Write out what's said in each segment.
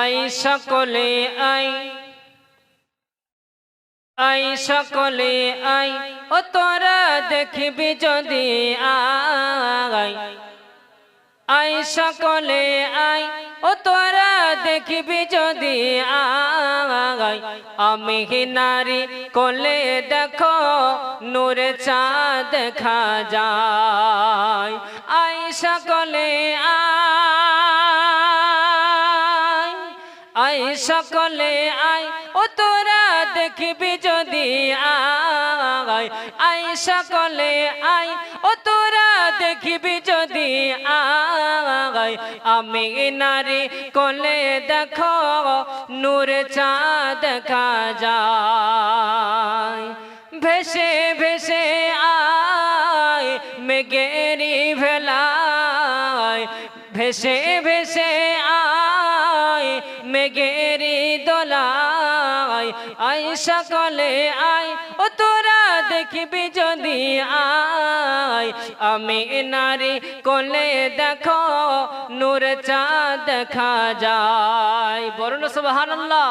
I সকলে I, I সকলে I, ও তোরা দেখবি যদি আই, আই সকলে আই, ও তোরা দেখবি যদি আই, আমি নারী কোলে দেখো নূরে চাঁদ দেখা যায়। আই সকলে আই, আই সকলে আই, ও তোরা দেখবি যদি আই, আই সকলে আই, ও তোরা দেখবি যদি আই, আমি নারী কোলে দেখো নূর চাঁদ দেখা যায়। ভেসে ভেসে আয় মেঘেরি ভেলায়, ভেসে ভেসে আয় মেঘেরি দোলায়, আই সকলে আই, ও তোরা দেখবি যদি আই, আমি নারী কোলে দেখো নূর চাঁদ দেখা যায়। বলুন সুবহানাল্লাহ।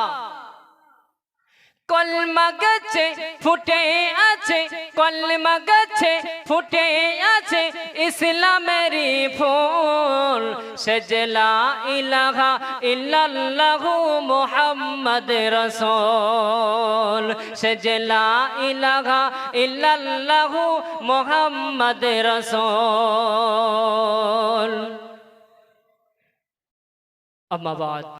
কলমা গাছে ফুটে আছে, কলমা গাছে ফুটে আছে ইসলামেরই ফুল, সে লা ইলাহা ইল্লাল্লাহু মুহাম্মদ রাসূল, সে লা ইলাহা ইল্লাল্লাহু মুহাম্মদ রাসূল। আম্মা বাদ।